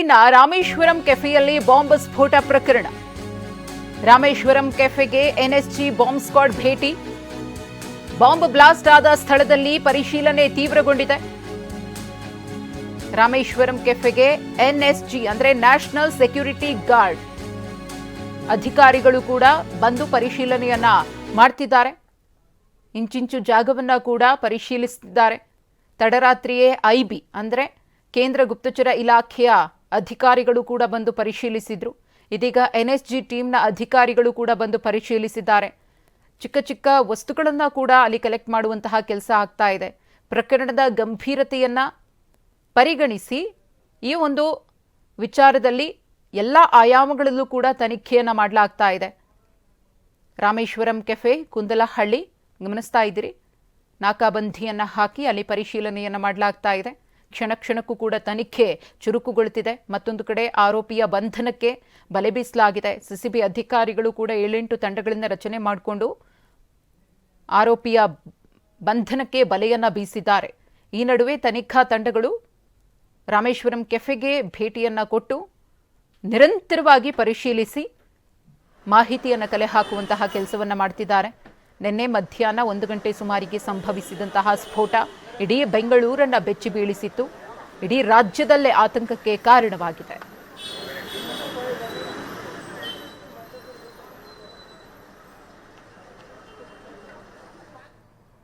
ಬೆಂಗಳೂರಿನ ರಾಮೇಶ್ವರಂ ಕೆಫೆಯಲ್ಲಿ ಬಾಂಬ್ ಸ್ಫೋಟ ಪ್ರಕರಣ. ರಾಮೇಶ್ವರಂ ಕೆಫೆಗೆ ಎನ್ಎಸ್ಜಿ ಬಾಂಬ್ ಸ್ಕ್ವಾಡ್ ಭೇಟಿ. ಬಾಂಬ್ ಬ್ಲಾಸ್ಟ್ ಆದ ಸ್ಥಳದಲ್ಲಿ ಪರಿಶೀಲನೆ ತೀವ್ರಗೊಂಡಿದೆ. ರಾಮೇಶ್ವರಂ ಕೆಫೆಗೆ ಎನ್ಎಸ್ಜಿ ಅಂದ್ರೆ ನ್ಯಾಷನಲ್ ಸೆಕ್ಯೂರಿಟಿ ಗಾರ್ಡ್ ಅಧಿಕಾರಿಗಳು ಕೂಡ ಬಂದು ಪರಿಶೀಲನೆಯನ್ನ ಮಾಡ್ತಿದ್ದಾರೆ. ಇಂಚಿಂಚು ಜಾಗವನ್ನ ಕೂಡ ಪರಿಶೀಲಿಸುತ್ತಿದ್ದಾರೆ. ತಡರಾತ್ರಿಯೇ ಐಬಿ ಅಂದ್ರೆ ಕೇಂದ್ರ ಗುಪ್ತಚರ ಇಲಾಖೆಯ ಅಧಿಕಾರಿಗಳು ಕೂಡ ಬಂದು ಪರಿಶೀಲಿಸಿದ್ರು. ಇದೀಗ ಎನ್ಎಸ್ಜಿ ಟೀಮ್ನ ಅಧಿಕಾರಿಗಳು ಕೂಡ ಬಂದು ಪರಿಶೀಲಿಸಿದ್ದಾರೆ. ಚಿಕ್ಕ ಚಿಕ್ಕ ವಸ್ತುಗಳನ್ನ ಕೂಡ ಅಲ್ಲಿ ಕಲೆಕ್ಟ್ ಮಾಡುವಂತಹ ಕೆಲಸ ಆಗ್ತಾ ಇದೆ. ಪ್ರಕರಣದ ಗಂಭೀರತೆಯನ್ನ ಪರಿಗಣಿಸಿ ಈ ಒಂದು ವಿಚಾರದಲ್ಲಿ ಎಲ್ಲ ಆಯಾಮಗಳಲ್ಲೂ ಕೂಡ ತನಿಖೆಯನ್ನ ಮಾಡಲಾಗ್ತಾ ಇದೆ. ರಾಮೇಶ್ವರಂ ಕೆಫೆ ಕುಂದಲಹಳ್ಳಿ ಗಮನಿಸ್ತಾ ಇದ್ದೀರಿ. ನಾಕಾಬಂದಿಯನ್ನ ಹಾಕಿ ಅಲ್ಲಿ ಪರಿಶೀಲನೆಯನ್ನ ಮಾಡಲಾಗ್ತಾ ಇದೆ. ಕ್ಷಣ ಕ್ಷಣಕ್ಕೂ ಕೂಡ ತನಿಖೆ ಚುರುಕುಗೊಳ್ಳುತ್ತಿದೆ. ಮತ್ತೊಂದು ಕಡೆ ಆರೋಪಿಯ ಬಂಧನಕ್ಕೆ ಬಲೆ ಬೀಸಲಾಗಿದೆ. ಸಿಸಿಬಿ ಅಧಿಕಾರಿಗಳು ಕೂಡ 7-8 ತಂಡಗಳನ್ನು ರಚನೆ ಮಾಡಿಕೊಂಡು ಆರೋಪಿಯ ಬಂಧನಕ್ಕೆ ಬಲೆಯನ್ನ ಬೀಸಿದ್ದಾರೆ. ಈ ನಡುವೆ ತನಿಖಾ ತಂಡಗಳು ರಾಮೇಶ್ವರಂ ಕೆಫೆಗೆ ಭೇಟಿಯನ್ನ ಕೊಟ್ಟು ನಿರಂತರವಾಗಿ ಪರಿಶೀಲಿಸಿ ಮಾಹಿತಿಯನ್ನು ಕಲೆ ಹಾಕುವಂತಹ ಕೆಲಸವನ್ನ ಮಾಡ್ತಿದ್ದಾರೆ. ನಿನ್ನೆ ಮಧ್ಯಾಹ್ನ 1 ಗಂಟೆ ಸುಮಾರಿಗೆ ಸಂಭವಿಸಿದಂತಹ ಸ್ಫೋಟ ಇಡೀ ಬೆಂಗಳೂರನ್ನ ಬೆಚ್ಚಿ ಬೀಳಿಸಿತ್ತು. ಇಡೀ ರಾಜ್ಯದಲ್ಲೇ ಆತಂಕಕ್ಕೆ ಕಾರಣವಾಗಿದೆ.